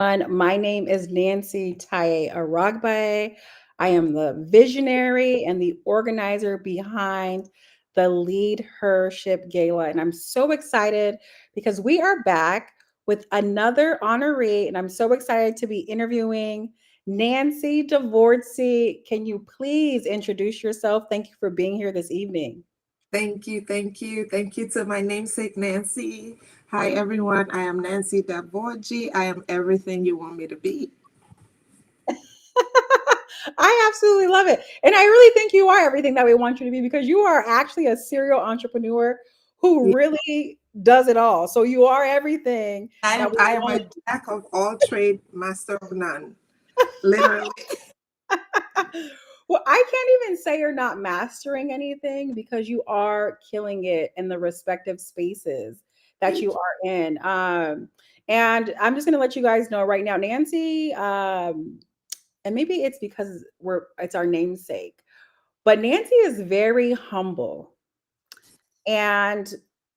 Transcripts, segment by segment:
My name is Nancy Taye Aragbaye. I am the visionary and the organizer behind the LeadHERship Gala. And I'm so excited because we are back with another honoree. And I'm so excited to be interviewing Nancy Davordzi. Can you please introduce yourself? Thank you for being here this evening. Thank you, thank you, thank you to my namesake Nancy. Hi everyone, I am Nancy Davordzi. I am everything you want me to be. I absolutely love it. And I really think you are everything that we want you to be because you are actually a serial entrepreneur who Yeah, really does it all. So you are everything I that am we I am a want. jack of all trade, master of none. Literally. Well, I can't even say you're not mastering anything because you are killing it in the respective spaces that Thank you you. are in. And I'm just going to let you guys know right now, Nancy, and maybe it's because it's our namesake, but Nancy is very humble and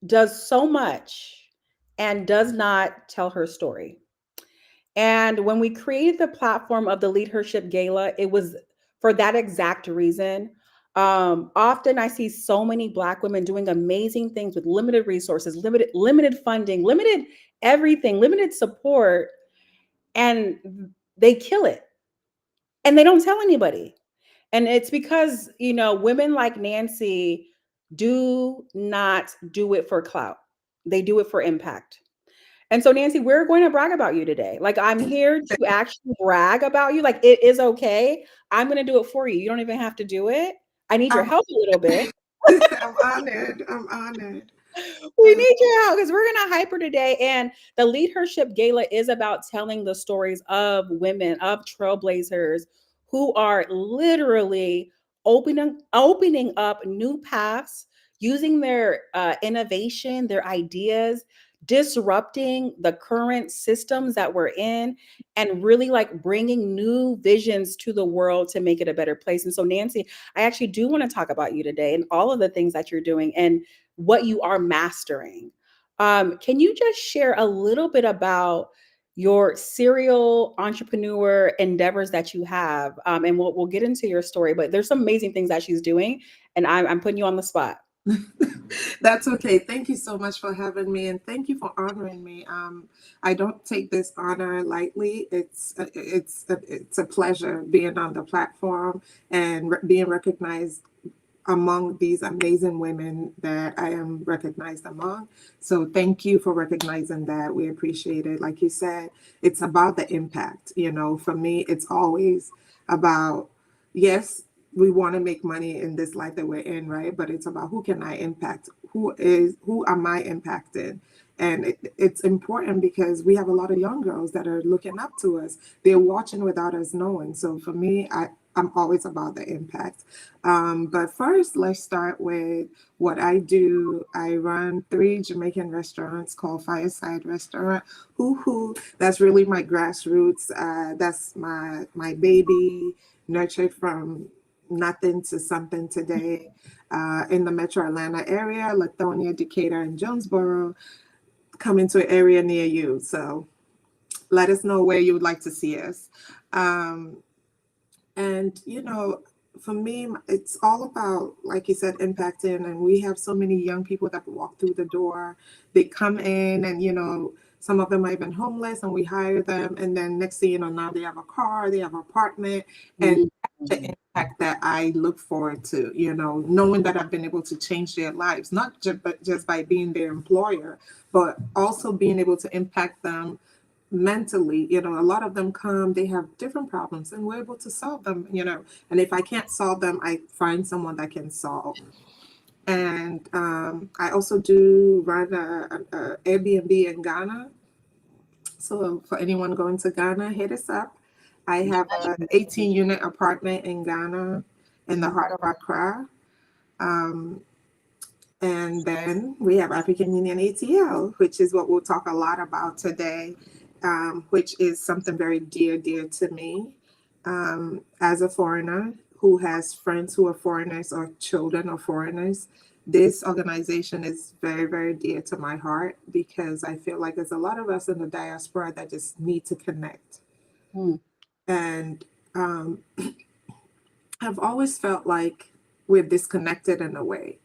does so much and does not tell her story. And when we created the platform of the LeadHERship Gala, it was for that exact reason. Often I see so many Black women doing amazing things with limited resources, limited funding, limited everything, limited support, and they kill it and they don't tell anybody. And it's because, women like Nancy do not do it for clout. They do it for impact. And so, Nancy, we're going to brag about you today. Like, I'm here to actually brag about you. Like, it is okay. I'm going to do it for you. You don't even have to do it. I need your I'm, help a little bit. I'm honored. I'm honored. We need your help because we're going to hype her today. And the LeadHERship Gala is about telling the stories of women, of trailblazers who are literally opening up new paths, using their innovation, their ideas, disrupting the current systems that we're in, and really like bringing new visions to the world to make it a better place. And so, Nancy, I actually do want to talk about you today and all of the things that you're doing. And what you are mastering. Can you just share a little bit about your serial entrepreneur endeavors that you have? And we'll get into your story, but there's some amazing things that she's doing, and I'm putting you on the spot. That's okay. Thank you so much for having me, and thank you for honoring me. I don't take this honor lightly. It's a pleasure being on the platform and being recognized among these amazing women that I am recognized among. So thank you for recognizing that. We appreciate it. Like you said, it's about the impact. For me, it's always about, yes, we want to make money in this life that we're in, right? But it's about who can I impact? Who am I impacted? And it's important because we have a lot of young girls that are looking up to us. They're watching without us knowing. So for me, I'm always about the impact. But first, let's start with what I do. I run 3 Jamaican restaurants called Fireside Restaurant. Hoo. That's really my grassroots. That's my baby, nurtured from nothing to something today. In the Metro Atlanta area, Lithonia, Decatur, and Jonesboro, coming to an area near you. So let us know where you would like to see us. Um, and, for me, it's all about, like you said, impacting. And we have so many young people that walk through the door. They come in and, some of them might have been homeless and we hire them. And then next thing you know, now they have a car, they have an apartment. And that's the Mhm. impact that I look forward to, knowing that I've been able to change their lives, not just by being their employer, but also being able to impact them mentally. A lot of them come, they have different problems and we're able to solve them. And if I can't solve them, I find someone that can solve. And I also do run a Airbnb in Ghana. So for anyone going to Ghana, hit us up. I have an 18-unit apartment in Ghana in the heart of Accra. um, And then we have African Union ATL, which is what we'll talk a lot about today, which is something very dear to me, as a foreigner who has friends who are foreigners or children of foreigners. this organization is very, very dear to my heart because I feel like there's a lot of us in the diaspora that just need to connect. Mm, And I've always felt like we're disconnected in a way,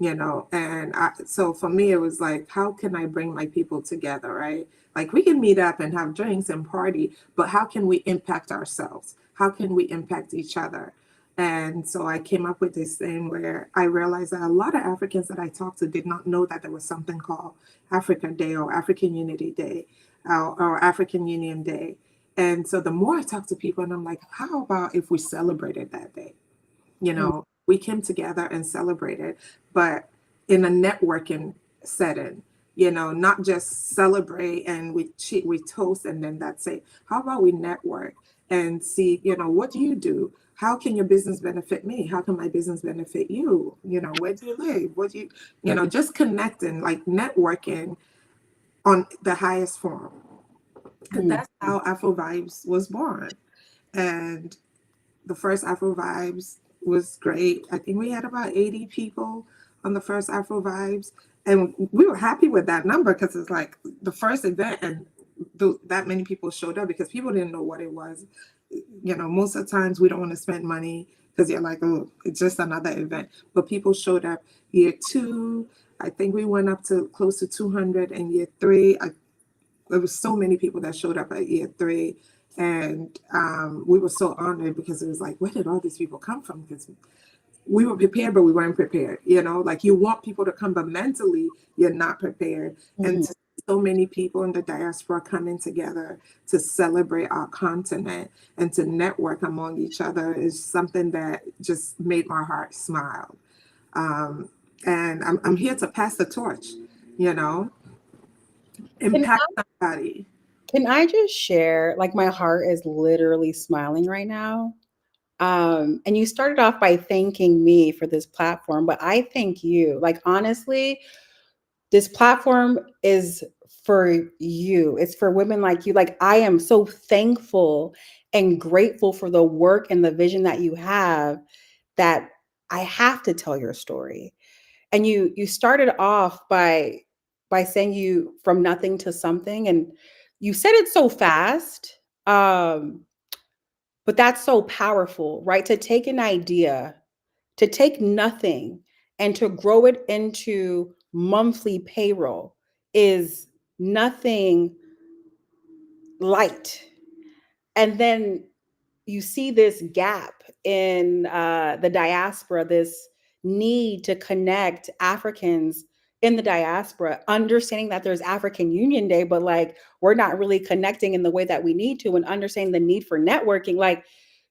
and so for me it was like, how can I bring my people together, right? Like, we can meet up and have drinks and party, but how can we impact ourselves? How can we impact each other? And so I came up with this thing where I realized that a lot of Africans that I talked to did not know that there was something called Africa Day or African Unity Day, or African Union Day. And so the more I talk to people, and I'm like, how about if we celebrated that day? mm, We came together and celebrated, but in a networking setting, not just celebrate and we cheat, we toast, and then that's it. How about we network and see, what do you do? How can your business benefit me? How can my business benefit you? Where do you live? What do just connecting, like networking on the highest form. And mm. that's how Afro Vibes was born. And the first Afro Vibes was great. I think we had about 80 people on the first Afro Vibes. And we were happy with that number because it's like the first event, and that many people showed up because people didn't know what it was. Most of the times we don't want to spend money because you're like, oh, it's just another event. But people showed up. Year two, I think we went up to close to 200. And year three, there was so many people that showed up at year three. And we were so honored because it was like, where did all these people come from? Because we were prepared, but we weren't prepared. Like, you want people to come, but mentally you're not prepared. And Mhm. to see so many people in the diaspora coming together to celebrate our continent and to network among each other is something that just made my heart smile. Um, and I'm here to pass the torch, you know, Can impact somebody. can I just share? Like, my heart is literally smiling right now. And you started off by thanking me for this platform, but I thank you. Like, honestly, this platform is for you. It's for women like you. Like, I am so thankful and grateful for the work and the vision that you have, that I have to tell your story. And you started off by saying you from nothing to something, and you said it so fast. But that's so powerful, right? To take an idea, to take nothing and to grow it into monthly payroll is nothing light. And then you see this gap in the diaspora, this need to connect Africans in the diaspora, understanding that there's African Union Day, but like, we're not really connecting in the way that we need to, and understanding the need for networking. Like,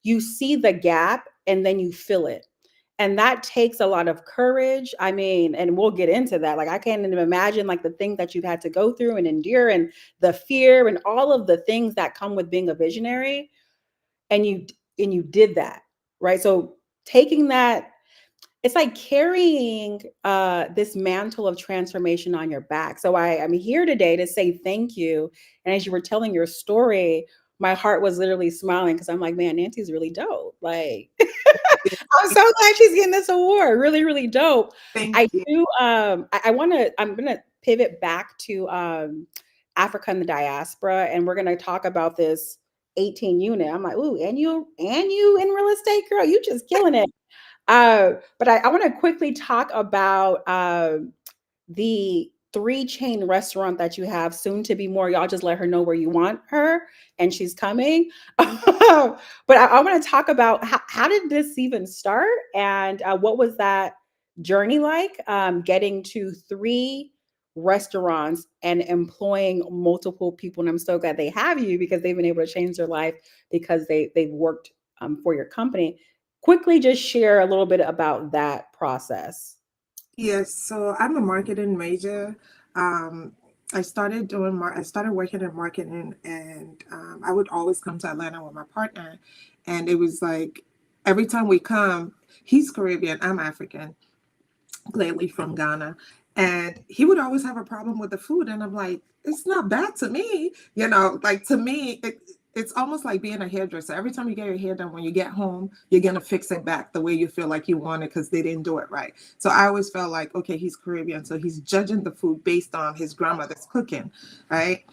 you see the gap and then you fill it. And that takes a lot of courage. I mean, and we'll get into that. Like, I can't even imagine like the things that you've had to go through and endure, and the fear and all of the things that come with being a visionary. And you did that, right? So taking that, it's like carrying this mantle of transformation on your back. So I'm here today to say thank you. And as you were telling your story, my heart was literally smiling because I'm like, man, Nancy's really dope. Like, I'm so glad she's getting this award. Really, really dope. Thank I you. do. I'm gonna pivot back to Africa and the diaspora, and we're gonna talk about this 18 unit. I'm like, ooh, and you in real estate, girl, you just killing it. But I want to quickly talk about the three chain restaurant that you have, soon to be more. Y'all just let her know where you want her, and she's coming. But I want to talk about how did this even start, and what was that journey like, getting to three restaurants and employing multiple people. And I'm so glad they have you, because they've been able to change their life because they've worked for your company. Quickly, just share a little bit about that process. Yes, so I'm a marketing major. Um, I started working in marketing, and I would always come to Atlanta with my partner, and it was like every time we come, he's Caribbean, I'm African, lately from Ghana, and he would always have a problem with the food, and I'm like, it's not bad to me, like to me, it's almost like being a hairdresser. Every time you get your hair done, when you get home, you're gonna fix it back the way you feel like you want it because they didn't do it right. So I always felt like, okay, he's Caribbean, so he's judging the food based on his grandmother's cooking, right?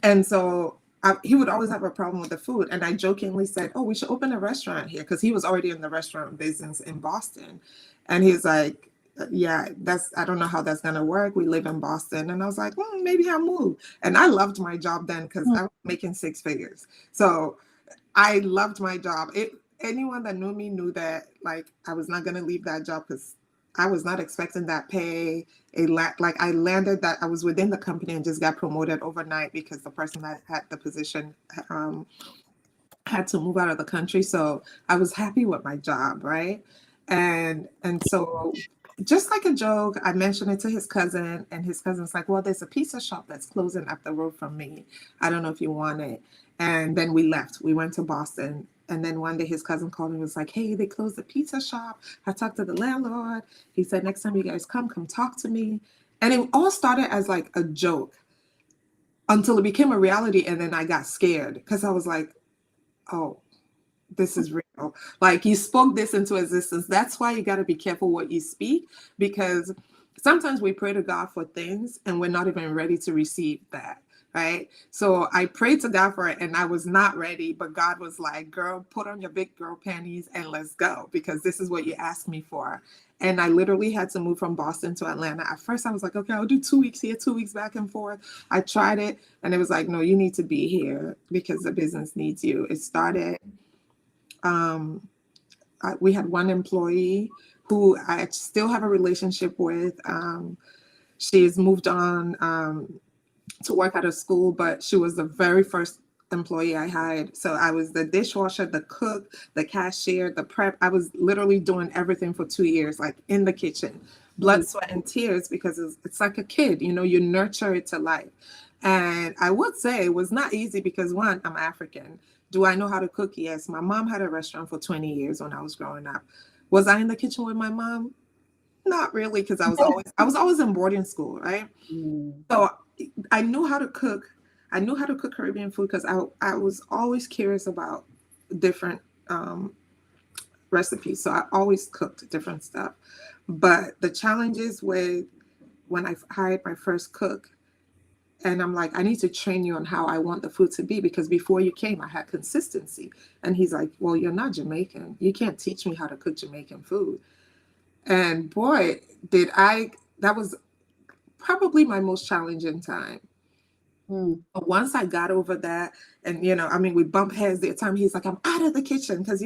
And so he would always have a problem with the food. And I jokingly said, oh, we should open a restaurant here because he was already in the restaurant business in Boston. And he's like, yeah, I don't know how that's going to work. We live in Boston. And I was like, well, maybe I'll move. And I loved my job then because I was making 6 figures. So I loved my job. Anyone that knew me knew that like I was not going to leave that job because I was not expecting that pay. Like I landed that I was within the company and just got promoted overnight because the person that had the position had to move out of the country. So I was happy with my job, right? And so just like a joke, I mentioned it to his cousin, and his cousin's like, well, there's a pizza shop that's closing up the road from me. I don't know if you want it. And then we left. We went to Boston. And then one day his cousin called me and was like, hey, they closed the pizza shop. I talked to the landlord. He said, next time you guys come talk to me. And it all started as like a joke until it became a reality. And then I got scared because I was like, oh, this is real. Like you spoke this into existence. That's why you got to be careful what you speak, because sometimes we pray to God for things and we're not even ready to receive that. Right. So I prayed to God for it and I was not ready, but God was like, girl, put on your big girl panties and let's go, because this is what you asked me for. And I literally had to move from Boston to Atlanta. At first I was like, okay, I'll do 2 weeks here, 2 weeks back and forth. I tried it and it was like, no, you need to be here because the business needs you. It started, we had one employee who I still have a relationship with. She's moved on to work out of school, but she was the very first employee I hired. So I was the dishwasher, the cook, the cashier, the prep. I was literally doing everything for 2 years, like in the kitchen, blood, sweat, and tears, because it's like a kid, you nurture it to life. And I would say it was not easy because, one, I'm African. Do I know how to cook? Yes. My mom had a restaurant for 20 years when I was growing up. Was I in the kitchen with my mom? Not really, because I was always in boarding school, right? So I knew how to cook. I knew how to cook Caribbean food because I was always curious about different recipes. So I always cooked different stuff. But the challenges with when I hired my first cook, and I'm like, I need to train you on how I want the food to be, because before you came, I had consistency. And he's like, well, you're not Jamaican. You can't teach me how to cook Jamaican food. And boy, that was probably my most challenging time. But once I got over that, and we bump heads the time he's like, I'm out of the kitchen, because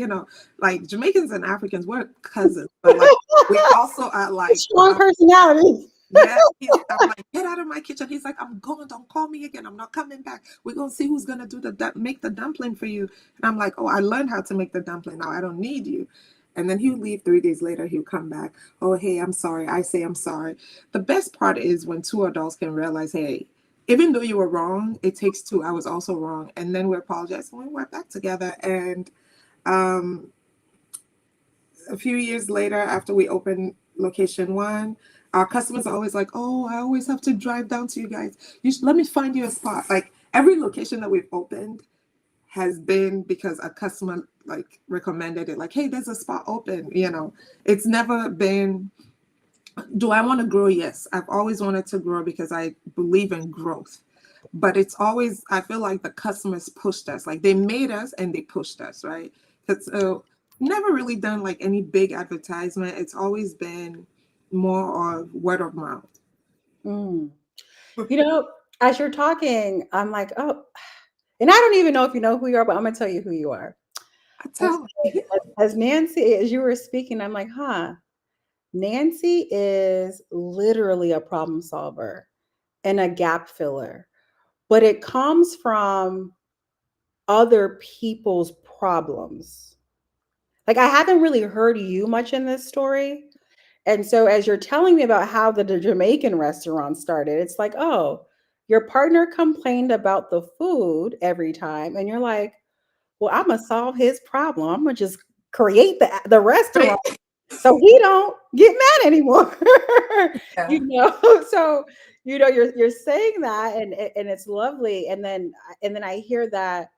like Jamaicans and Africans, we're cousins, but like we also are like strong personality. Yeah, I'm like, get out of my kitchen. He's like, I'm going, don't call me again. I'm not coming back. We're gonna see who's gonna make the dumpling for you. And I'm like, oh, I learned how to make the dumpling now. I don't need you. And then he'll leave. 3 days later, he'll come back. Oh, hey, I'm sorry. I say I'm sorry. The best part is when two adults can realize, hey, even though you were wrong, it takes two. I was also wrong. And then we apologize and we work back together. And a few years later, after we opened location 1, our customers are always like, oh, I always have to drive down to you guys. Let me find you a spot. Like every location that we've opened has been because a customer like recommended it. Like, hey, there's a spot open. It's never been, do I want to grow? Yes. I've always wanted to grow because I believe in growth. But it's always, I feel like the customers pushed us. Like they made us and they pushed us, right? Because never really done like any big advertisement. It's always been more of word of mouth. As you're talking, I'm like, oh, and I don't even know if you know who you are, but I'm gonna tell you who you are. As Nancy, as you were speaking, I'm like, Nancy is literally a problem solver and a gap filler, but it comes from other people's problems. Like I haven't really heard you much in this story. And so as you're telling me about how the Jamaican restaurant started, it's like, oh, your partner complained about the food every time. And you're like, well, I'm going to solve his problem. I'm going to just create the restaurant so he don't get mad anymore. So, you're saying that and it's lovely. And then I hear that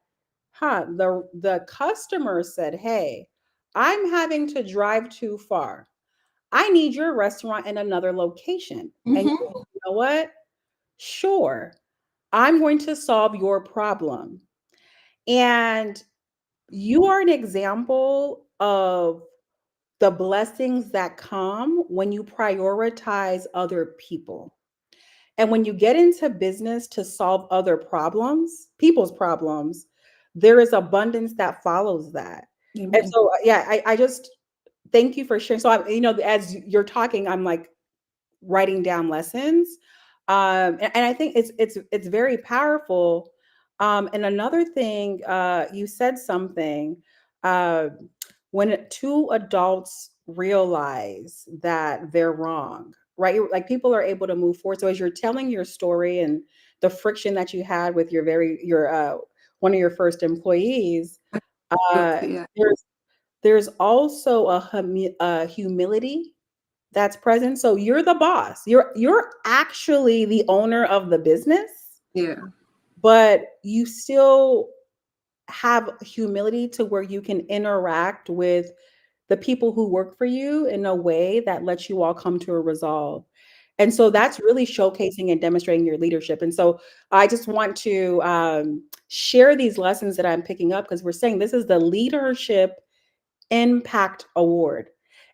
The customer said, "Hey, I'm having to drive too far. I need your restaurant in another location." And Mm-hmm. you know what? Sure, I'm going to solve your problem. And you are an example of the blessings that come when you prioritize other people. And when you get into business to solve other problems, people's problems, there is abundance that follows that. And Amen. so, yeah, I just thank you for sharing. So, as you're talking, I'm like writing down lessons, and I think it's very powerful. And another thing, you said something, uh, when two adults realize that they're wrong, right? Like people are able to move forward. So as you're telling your story and the friction that you had with your one of your first employees, uh, Guilty, yeah. there's there's also a humility that's present. So you're the boss. You're actually the owner of the business, Yeah. but you still have humility to where you can interact with the people who work for you in a way that lets you all come to a resolve. And so that's really showcasing and demonstrating your leadership. And so I just want to share these lessons that I'm picking up because we're saying this is the LeadHERship Impact Award.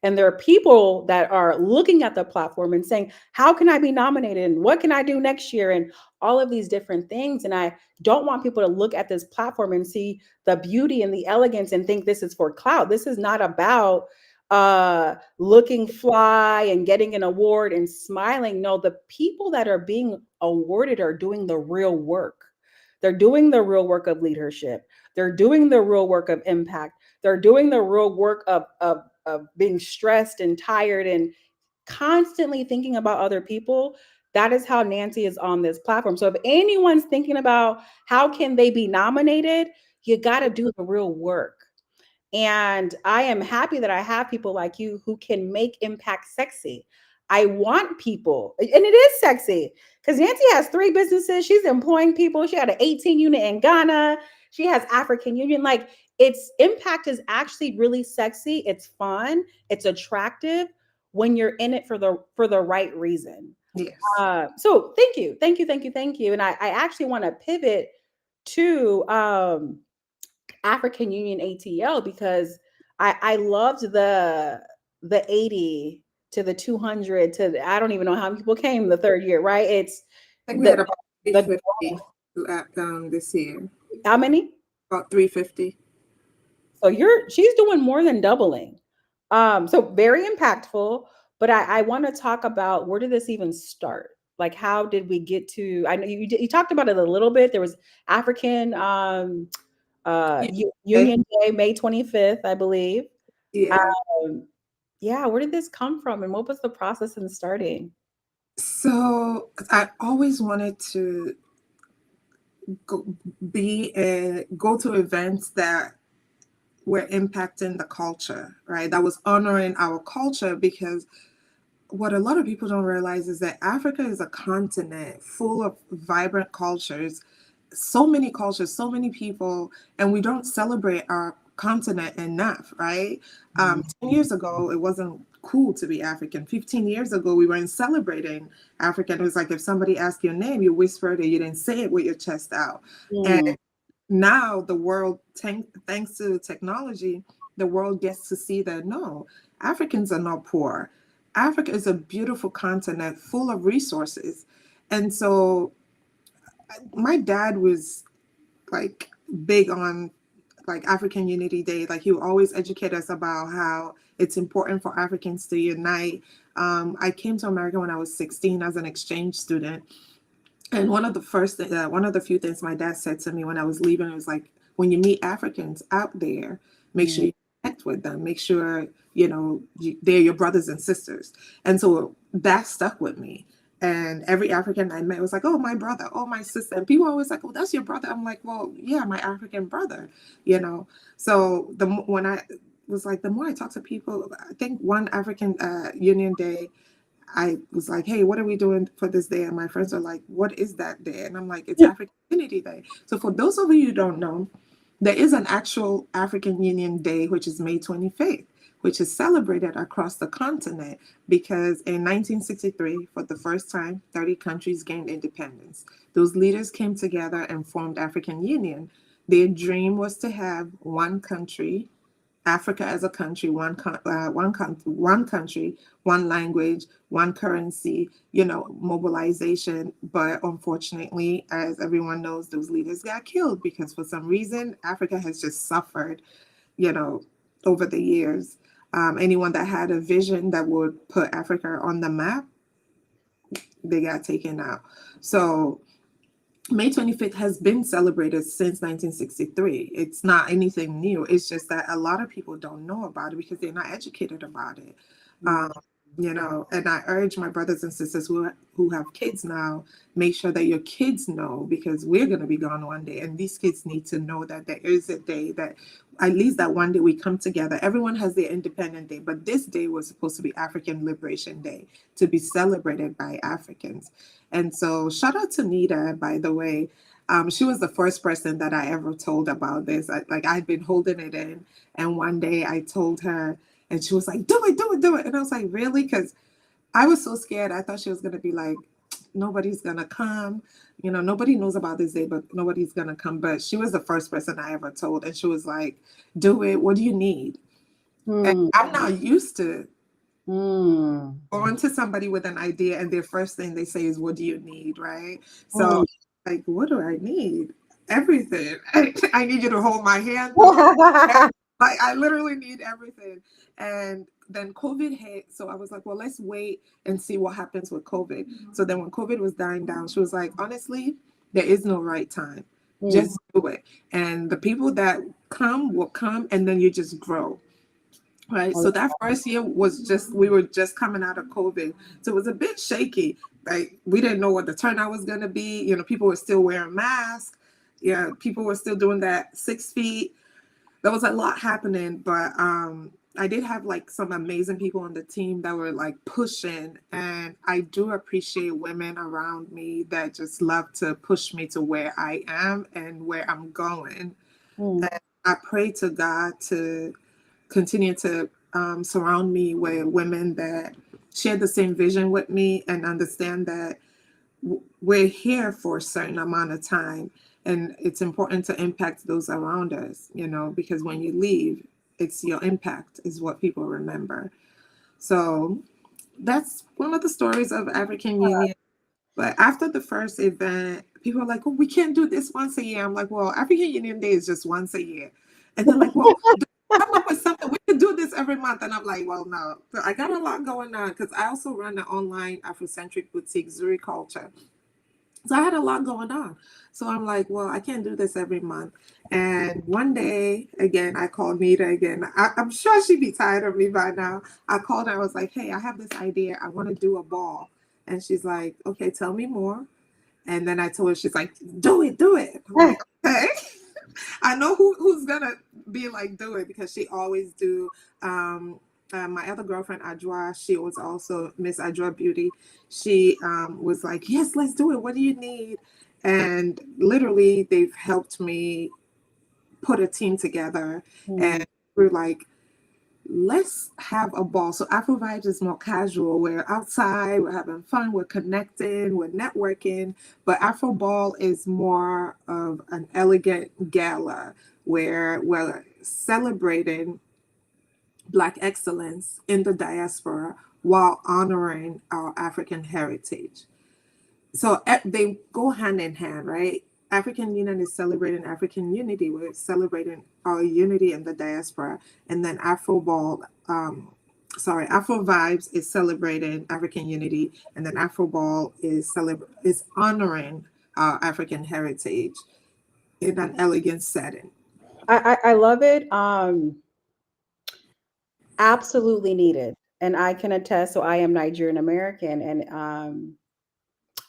And there are people that are looking at the platform and saying, how can I be nominated? And what can I do next year? And all of these different things. And I don't want people to look at this platform and see the beauty and the elegance and think this is for clout. This is not about looking fly and getting an award and smiling. No, the people that are being awarded are doing the real work. They're doing the real work of leadership. They're doing the real work of impact. They're doing the real work of being stressed and tired and constantly thinking about other people. That is how Nancy is on this platform. So if anyone's thinking about how can they be nominated, you got to do the real work. And I am happy that I have people like you who can make impact sexy. I want people, and it is sexy because Nancy has 3 businesses. She's employing people. She had an 18 unit in Ghana. She has African Union. Like its impact is actually really sexy. It's fun. It's attractive when you're in it for the right reason. Yes. So thank you, thank you, thank you, thank you. And I actually want to pivot to African Union ATL because I loved the 80 to the 200 to I don't even know how many people came the third year, right? It's I think we the had about the 350 this year. how many? About 350. So she's doing more than doubling. So very impactful. But I want to talk about where did this even start? Like how did we get to? I know you talked about it a little bit. There was African Yeah. Union Day, May 25th, I believe. Yeah. Um, yeah, where did this come from and what was the process in starting? So I always wanted to go, go to events that were impacting the culture, right? That was honoring our culture because what a lot of people don't realize is that Africa is a continent full of vibrant cultures, so many people, and we don't celebrate our continent enough, right? Mhm. 10 years ago, it wasn't cool to be African. 15 years ago, we weren't celebrating African. It was like if somebody asked your name, you whispered it, you didn't say it with your chest out. And Mm, now the world, thanks to technology, the world gets to see that no, Africans are not poor. Africa is a beautiful continent full of resources. And so my dad was like big on like African Unity Day. Like he would always educate us about how it's important for Africans to unite. I came to America when I was 16 as an exchange student. And one of the few things my dad said to me when I was leaving was like, when you meet Africans out there, make sure mm, you connect with them. Make sure, they're your brothers and sisters. And so that stuck with me. And every African I met was like, oh, my brother, oh, my sister. And people were always like, oh, that's your brother. I'm like, well, yeah, my African brother, you know. So when I was like, the more I talk to people, I think one African Union Day, I was like, hey, what are we doing for this day? And my friends are like, what is that day? And I'm like, it's mm, African Unity Day. So for those of you who don't know, There is an actual African Union Day, which is May 25th, which is celebrated across the continent because in 1963, for the first time, 30 countries gained independence. Those leaders came together and formed African Union. Their dream was to have one country, Africa as a country, one country, one language, one currency, mobilization. But unfortunately, as everyone knows, those leaders got killed because for some reason, Africa has just suffered, you know, over the years. Anyone that had a vision that would put Africa on the map, they got taken out. So May 25th has been celebrated since 1963. It's not anything new. It's just that a lot of people don't know about it because they're not educated about it. Um, and I urge my brothers and sisters who have kids now, make sure that your kids know because we're going to be gone one day. And these kids need to know that there is a day that at least that one day we come together. Everyone has their independent day, but this day was supposed to be African Liberation Day to be celebrated by Africans. And so shout out to Nita, by the way. She was the first person that I ever told about this. I'd been holding it in. And one day I told her and she was like, do it, do it, do it. And I was like, really? Because I was so scared. I thought she was going to be like, nobody's going to come. Nobody knows about this day, but nobody's going to come. But she was the first person I ever told. And she was like, do it. What do you need? And I'm not used to going to somebody with an idea and their first thing they say is, what do you need? Right. So like, what do I need? Everything. I need you to hold my hand. Like I literally need everything. And then COVID hit. So I was like, well, let's wait and see what happens with COVID. So then when COVID was dying down, she was like, honestly, there is no right time. Just do it. And the people that come will come and then you just grow. Right. So that first year we were just coming out of COVID. So it was a bit shaky. Like we didn't know what the turnout was going to be. People were still wearing masks. Yeah. People were still doing that 6 feet. There was a lot happening, but I did have like some amazing people on the team that were like pushing, and I do appreciate women around me that just love to push me to where I am and where I'm going. And I pray to God to continue to surround me with women that share the same vision with me and understand that we're here for a certain amount of time. And it's important to impact those around us, because when you leave, it's your impact is what people remember. So that's one of the stories of African Union. But after the first event, people are like, oh, we can't do this once a year. I'm like, well, African Union Day is just once a year. And they're like, well, come up with something. We can do this every month. And I'm like, well, no. So I got a lot going on because I also run an online Afrocentric boutique, Zuri Culture. So I had a lot going on. So I'm like, well, I can't do this every month. And one day, again, I called Nita again. I'm sure she'd be tired of me by now. I called her. I was like, hey, I have this idea. I want to do a ball. And she's like, okay, tell me more. And then I told her, she's like, do it, do it. I'm like, okay. I know who's going to be like, do it because she always do. My other girlfriend, Adjoa, she was also Miss Adjoa Beauty. She was like, yes, let's do it. What do you need? And literally, they've helped me put a team together. And we're like, let's have a ball. So Afro Vibes is more casual. We're outside, we're having fun, we're connecting, we're networking. But Afro Ball is more of an elegant gala where we're celebrating Black excellence in the diaspora while honoring our African heritage. So they go hand in hand, right? African Union is celebrating African unity. We're celebrating our unity in the diaspora. And then Afro Vibes is celebrating African unity. And then Afro Ball is honoring our African heritage in an elegant setting. I love it. Absolutely needed. And I can attest, so I am Nigerian American. And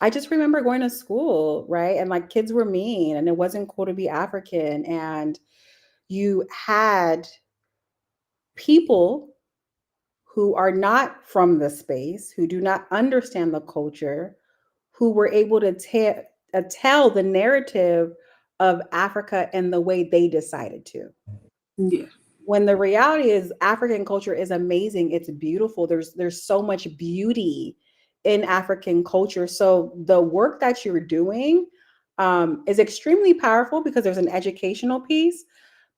I just remember going to school, right? And like kids were mean and it wasn't cool to be African. And you had people who are not from the space, who do not understand the culture, who were able to tell the narrative of Africa and the way they decided to. Yeah. When the reality is African culture is amazing. It's beautiful. There's so much beauty in African culture. So the work that you're doing is extremely powerful because there's an educational piece,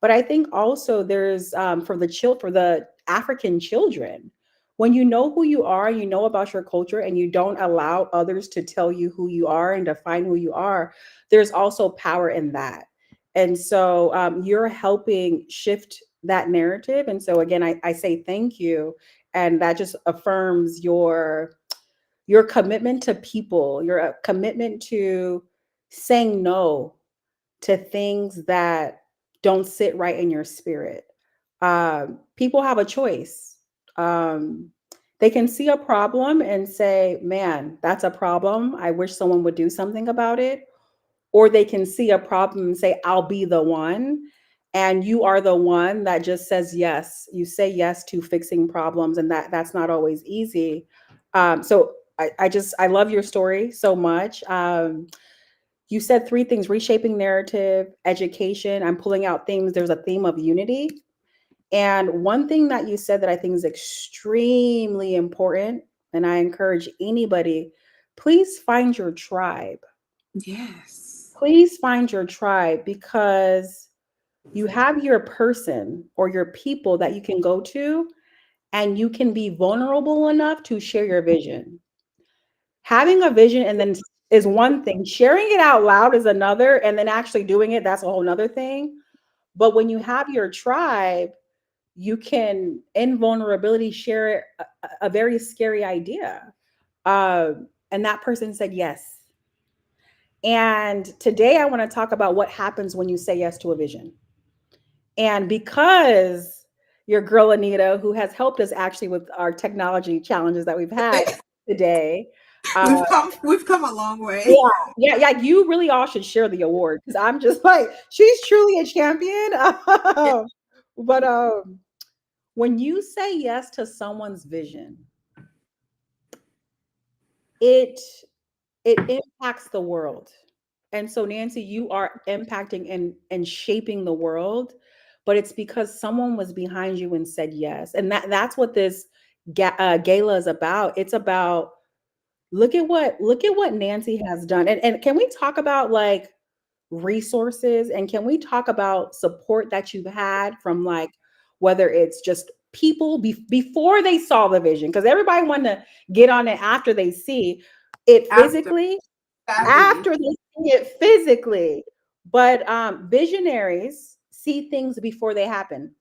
but I think also there's for the African children. When you know who you are, you know about your culture, and you don't allow others to tell you who you are and define who you are, there's also power in that. And so you're helping shift that narrative. And so again, I say thank you. And that just affirms your commitment to people, your commitment to saying no to things that don't sit right in your spirit. People have a choice. Um, they can see a problem and say, man, that's a problem. I wish someone would do something about it. Or they can see a problem and say, I'll be the one. And you are the one that just says yes. You say yes to fixing problems, and that's not always easy. So I love your story so much. You said three things: reshaping narrative, education. I'm pulling out themes. There's a theme of unity. And one thing that you said that I think is extremely important, and I encourage anybody, please find your tribe. Yes. Please find your tribe, because you have your person or your people that you can go to, and you can be vulnerable enough to share your vision. Having a vision and then is one thing, sharing it out loud is another, and then actually doing it, that's a whole nother thing. But when you have your tribe, you can in vulnerability share a very scary idea. And that person said yes. And today I want to talk about what happens when you say yes to a vision. And because your girl Anita, who has helped us actually with our technology challenges that we've had today, uh, We've come a long way. yeah, yeah, you really all should share the award, because I'm just like, she's truly a champion. But when you say yes to someone's vision, it it impacts the world. And so Nancy, you are impacting and shaping the world, but it's because someone was behind you and said yes. And that's what this gala is about. It's about, look at what Nancy has done. And can we talk about like resources, and can we talk about support that you've had from, like, whether it's just people before they saw the vision, because everybody want to get on it after they see it After, physically, sadly. after they see it physically. But visionaries see things before they happen.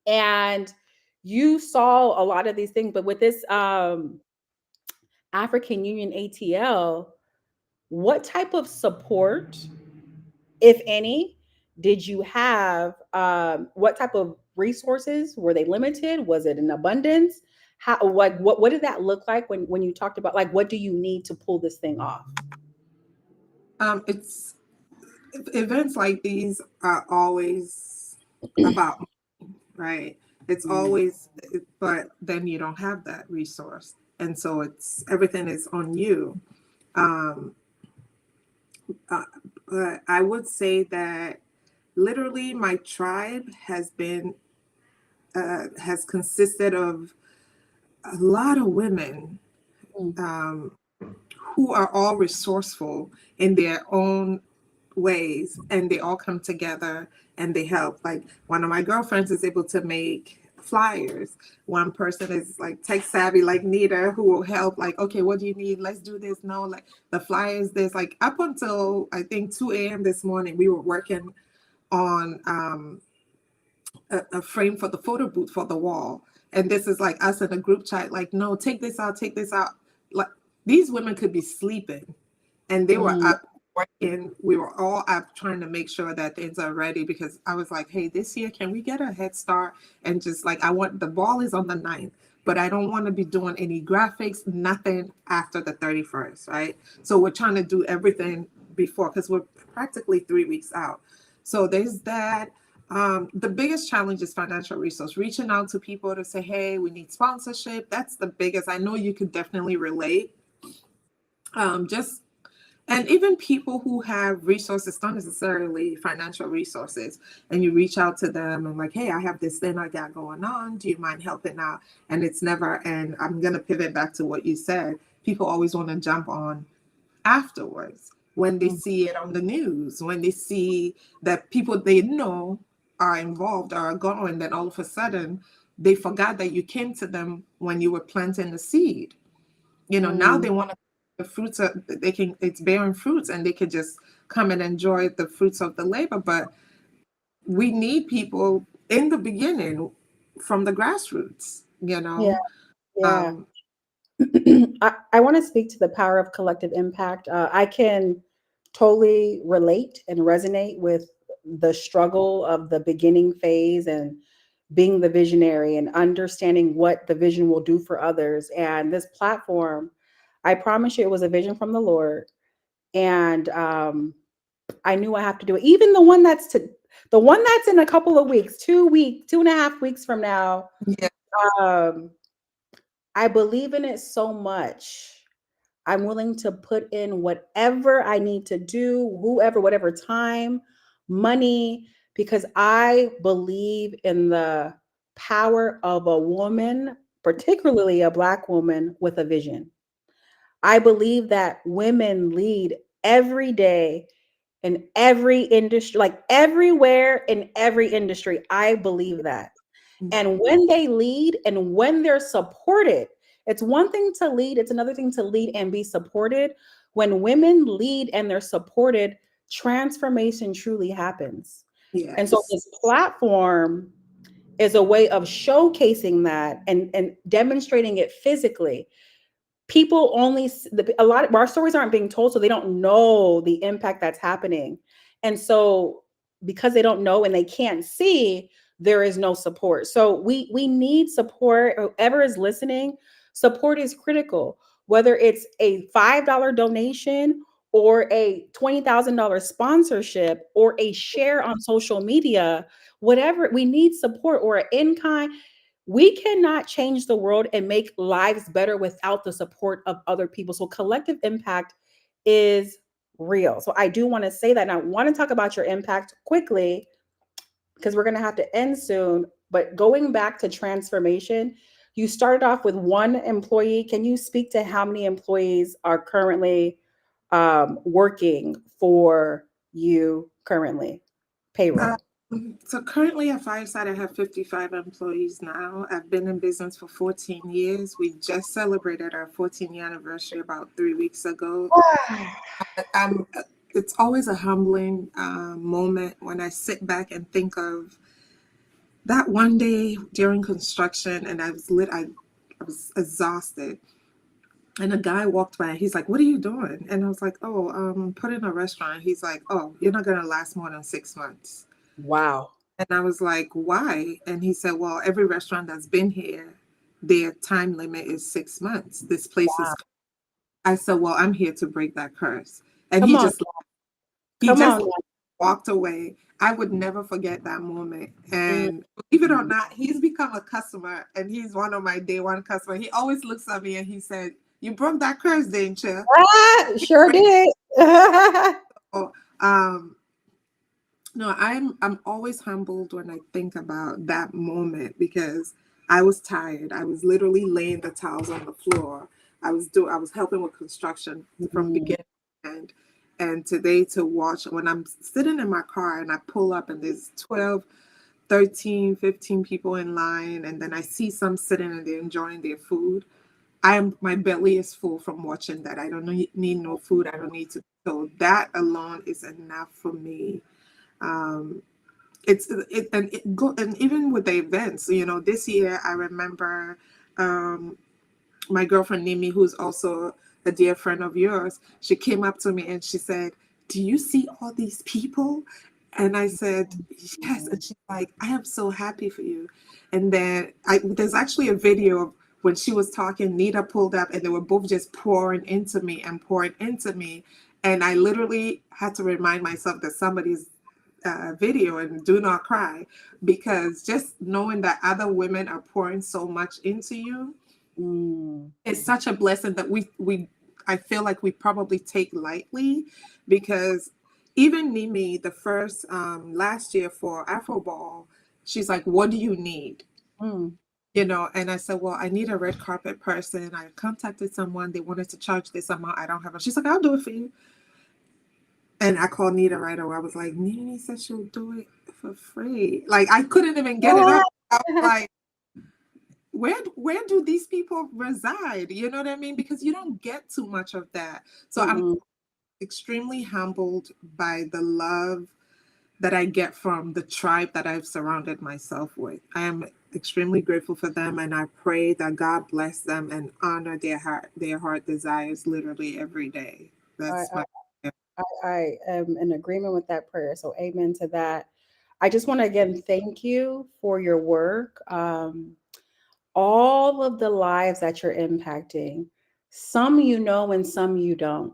And you saw a lot of these things, but with this African Union ATL, what type of support, if any, did you have? What type of resources were they limited? Was it in abundance? How, like, what did that look like when you talked about, like, what do you need to pull this thing off? It's events like these are always about money, right? It's Mm, always, but then you don't have that resource, and so it's everything is on you. Um, uh, but I would say that literally my tribe has consisted of a lot of women, mm, um, who are all resourceful in their own ways, and they all come together and they help. Like one of my girlfriends is able to make flyers. One person is like tech savvy, like Nita, who will help. Like, okay, what do you need? Let's do this. No, like the flyers. There's like up until I think 2 a.m. this morning, we were working on a frame for the photo booth for the wall. And this is like us in a group chat, like, no, take this out, take this out. Like these women could be sleeping and they were mm, up working. We were all up trying to make sure that things are ready, because I was like, hey, this year, can we get a head start? And just like, I want the ball is on the 9th, but I don't want to be doing any graphics, nothing after the 31st, right? So we're trying to do everything before, because we're practically 3 weeks out. So there's that. The biggest challenge is financial resource, reaching out to people to say, hey, we need sponsorship. That's the biggest. I know you could definitely relate. Just And even people who have resources, not necessarily financial resources, and you reach out to them and like, hey, I have this thing I got going on. Do you mind helping out? And it's never, and I'm going to pivot back to what you said. People always want to jump on afterwards when they Mm. see it on the news, when they see that people they know are involved or are going, then all of a sudden they forgot that you came to them when you were planting the seed. Now Mm. they want to the fruits of they can it's bearing fruits and they can just come and enjoy the fruits of the labor. But we need people in the beginning from the grassroots, Yeah, yeah. um I want to speak to the power of collective impact. I can totally relate and resonate with the struggle of the beginning phase and being the visionary and understanding what the vision will do for others. And this platform, I promise you, it was a vision from the Lord. And I knew I have to do it. Even the one that's in a couple of weeks, 2 weeks, 2.5 weeks from now. yeah, Um, I believe in it so much. I'm willing to put in whatever I need to do, whoever, whatever time, money, because I believe in the power of a woman, particularly a Black woman with a vision. I believe that women lead every day in every industry, like everywhere in every industry. I believe that. And when they lead and when they're supported, it's one thing to lead, it's another thing to lead and be supported. When women lead and they're supported, transformation truly happens. And so yes, this platform is a way of showcasing that and demonstrating it physically. People only a lot of our stories aren't being told, so they don't know the impact that's happening. And so because they don't know and they can't see, there is no support. So we need support. Whoever is listening, support is critical, whether it's a $5 donation or a $20,000 sponsorship or a share on social media. Whatever, we need support, or an in-kind. We cannot change the world and make lives better without the support of other people. So collective impact is real. So I do want to say that. And I want to talk about your impact quickly because we're going to have to end soon. But going back to transformation, you started off with one employee. Can you speak to how many employees are currently working for you currently? uh, Payroll. so currently at Fireside, I have 55 employees now. I've been in business for 14 years. We just celebrated our 14th anniversary about 3 weeks ago. Um, it's always a humbling moment when I sit back and think of that one day during construction, and I was exhausted. And a guy walked by, and he's like, "What are you doing?" And I was like, "Oh, put in a restaurant." He's like, "Oh, you're not gonna last more than 6 months." Wow. And I was like, "Why?" And he said, "Well, every restaurant that's been here, their time limit is 6 months. This place is." Wow. I said, "Well, I'm here to break that curse." And Come on. he Come just on. walked away. I would never forget that moment. Mm. And believe it or not, he's become a customer, and he's one of my day one customers. He always looks at me and he said, "You broke that curse, didn't you?" Ah, sure did. So, um, no, I'm always humbled when I think about that moment because I was tired. I was literally laying the towels on the floor. I was helping with construction from Mm, beginning to end. And today to watch when I'm sitting in my car and I pull up and there's 12, 13, 15 people in line, and then I see some sitting and they're enjoying their food. My belly is full from watching that. I don't need no food. I don't need to. So that alone is enough for me. Um, and even with the events, this year I remember um, my girlfriend Nimi, who's also a dear friend of yours. She came up to me and she said, "Do you see all these people?" And I said, "Yes." And she's like, "I am so happy for you." And then there's actually a video of when she was talking, Nita pulled up and they were both just pouring into me and pouring into me. And I literally had to remind myself that somebody's video and do not cry, because just knowing that other women are pouring so much into you, mm, it's such a blessing that we I feel like we probably take lightly, because even Mimi, the first last year for Afro Ball, she's like, "What do you need?" Mm. And I said, "Well, I need a red carpet person. I contacted someone. They wanted to charge this amount. I don't have it." She's like, "I'll do it for you." And I called Nita right away. I was like, "Nene said she'll do it for free." Like, I couldn't even get it up. I was like, where do these people reside? You know what I mean? Because you don't get too much of that. So I'm Mm-mm. extremely humbled by the love that I get from the tribe that I've surrounded myself with. I am extremely grateful for them, and I pray that God bless them and honor their heart desires literally every day. I, That's I, my I am in agreement with that prayer. So, amen to that. I just want to again thank you for your work. All of the lives that you're impacting, some you know and some you don't.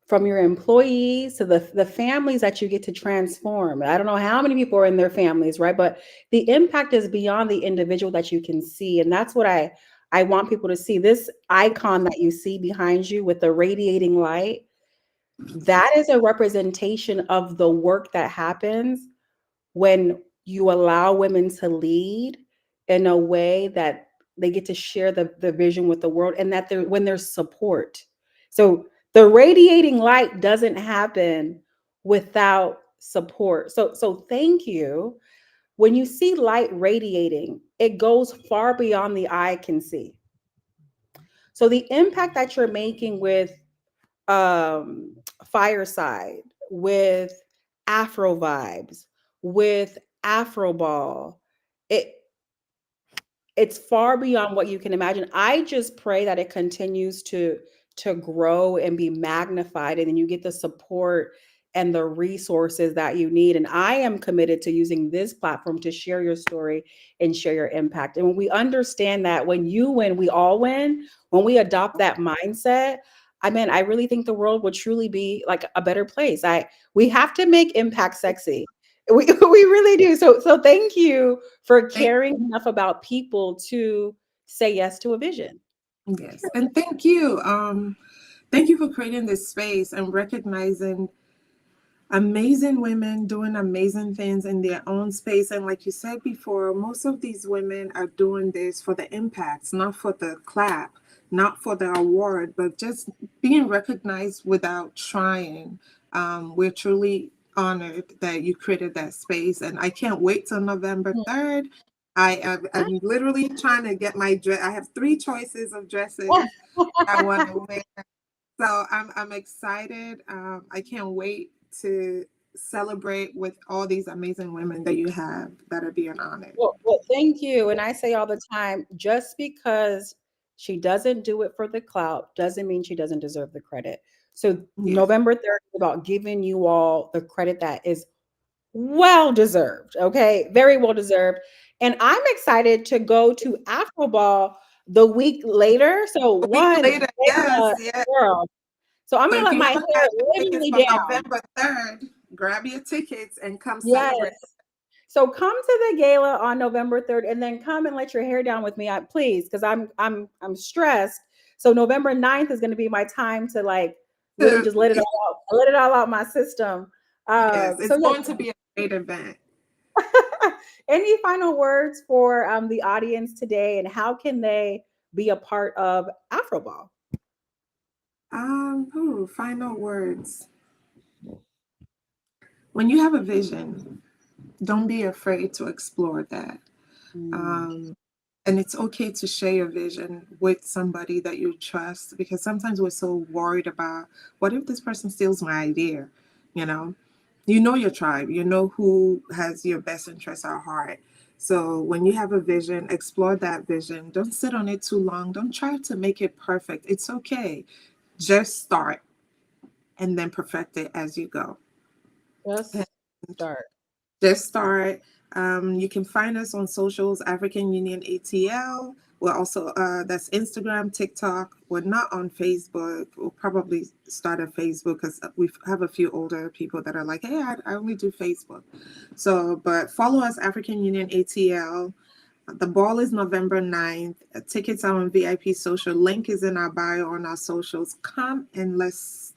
From your employees to the families that you get to transform. I don't know how many people are in their families, right? But the impact is beyond the individual that you can see. And that's what I want people to see. This icon that you see behind you with the radiating light, that is a representation of the work that happens when you allow women to lead in a way that they get to share the vision with the world, and that when there's support. So the radiating light doesn't happen without support. So thank you. When you see light radiating, it goes far beyond the eye can see. So the impact that you're making with um, Fireside, with Afro Vibes, with Afro Ball. It it's far beyond what you can imagine. I just pray that it continues to grow and be magnified, and then you get the support and the resources that you need. And I am committed to using this platform to share your story and share your impact. And when we understand that when you win, we all win, when we adopt that mindset, I mean, I really think the world would truly be like a better place. We have to make impact sexy. We really do. So thank you for thank caring enough about people to say yes to a vision. yes. And thank you. Thank you for creating this space and recognizing amazing women doing amazing things in their own space. And like you said before, most of these women are doing this for the impacts, not for the clap, not for the award, but just being recognized without trying. We're truly honored that you created that space. And I can't wait till November 3rd. I'm literally trying to get my dress. I have 3 choices of dresses I want to wear. So I'm excited. I can't wait to celebrate with all these amazing women that you have that are being honored. Well, thank you. And I say all the time, just because she doesn't do it for the clout doesn't mean she doesn't deserve the credit. So Yes. November 3rd is about giving you all the credit that is well deserved. Okay. Very well deserved. And I'm excited to go to Afro Ball the week later. So A week one, later, yes, yes. girl. So I'm So gonna if let you my haven't hair got your tickets literally for down. November 3rd, grab your tickets and come celebrate. Yes. So come to the gala on November 3rd and then come and let your hair down with me, please, because I'm stressed. So November 9th is gonna be my time to like really just let it all out my system. Yes, So it's going to be a great event. any final words for the audience today, and how can they be a part of Afroball? Final words. When you have a vision, don't be afraid to explore that. Mm, Um, and it's okay to share your vision with somebody that you trust, because sometimes we're so worried about, what if this person steals my idea? You know, you know your tribe, you know who has your best interests at heart. So when you have a vision, explore that vision. Don't sit on it too long. Don't try to make it perfect. It's okay. Just start and then perfect it as you go. just start. Just start. You can find us on socials, African Union ATL. We're also, that's Instagram, TikTok. We're not on Facebook. We'll probably start a Facebook because we have a few older people that are like, hey, I only do Facebook. So, but follow us, African Union ATL. The ball is November 9th. Tickets are on VIP Social. Link is in our bio on our socials. Come and let's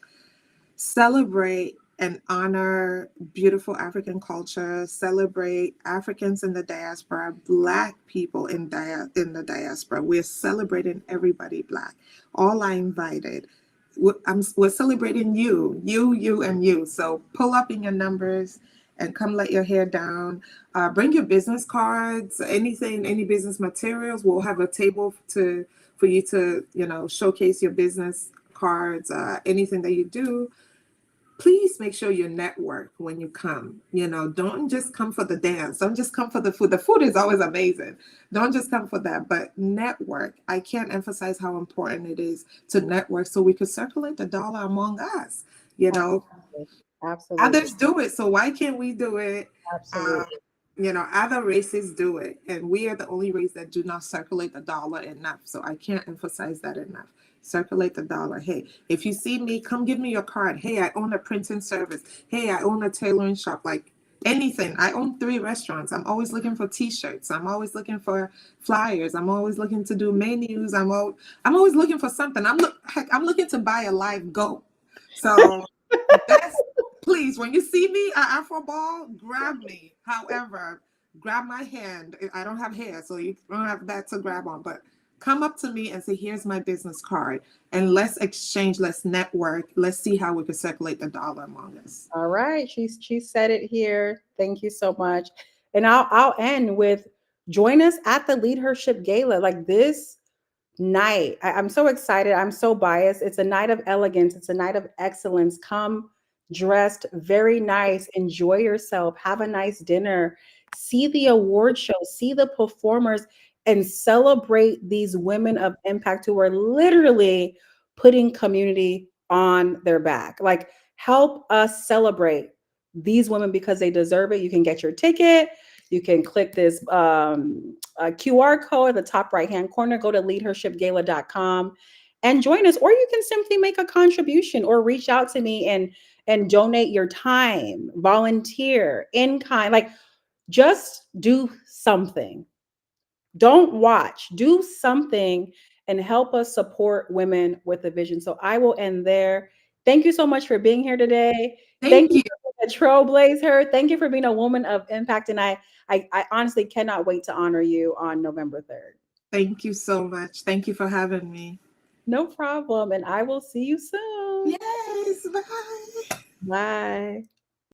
celebrate and honor beautiful African culture, celebrate Africans in the diaspora, Black people in the diaspora. We're celebrating everybody Black. All are invited. We're celebrating you, and you. So pull up in your numbers and come let your hair down. Bring your business cards, anything, any business materials. We'll have a table for you to, showcase your business cards, anything that you do. Please make sure you network when you come. Don't just come for the dance. Don't just come for the food. The food is always amazing. Don't just come for that, but network. I can't emphasize how important it is to network so we could circulate the dollar among us. Absolutely. Absolutely. Others do it, so why can't we do it? Absolutely. Other races do it, and we are the only race that do not circulate the dollar enough. So I can't emphasize that enough. Circulate the dollar. Hey, if you see me, come give me your card. Hey, I own a printing service. Hey, I own a tailoring shop. Like anything. I own 3 restaurants. I'm always looking for T-shirts. I'm always looking for flyers. I'm always looking to do menus. I'm always looking for something. I'm looking to buy a live goat. So that's please, when you see me at Afro Ball, grab me. However, grab my hand. I don't have hair, so you don't have that to grab on. But come up to me and say, "Here's my business card," and let's exchange, let's network, let's see how we can circulate the dollar among us. All right. She said it here. Thank you so much. And I'll end with join us at the LeadHERship Gala. Like this night. I'm so excited. I'm so biased. It's a night of elegance. It's a night of excellence. Come dressed very nice. Enjoy yourself. Have a nice dinner. See the award show. See the performers and celebrate these women of impact who are literally putting community on their back. Like, help us celebrate these women because they deserve it. You can get your ticket. You can click this QR code at the top right hand corner, go to leadhershipgala.com and join us. Or you can simply make a contribution or reach out to me and donate your time, volunteer, in kind. Like, just do something. Don't watch, do something and help us support women with a vision. So I will end there. Thank you so much for being here today. Thank Thank you you. for being a trailblazer. Thank you for being a woman of impact. And I honestly cannot wait to honor you on November 3rd. Thank you so much. Thank you for having me. No problem. And I will see you soon. Yes, bye. Bye.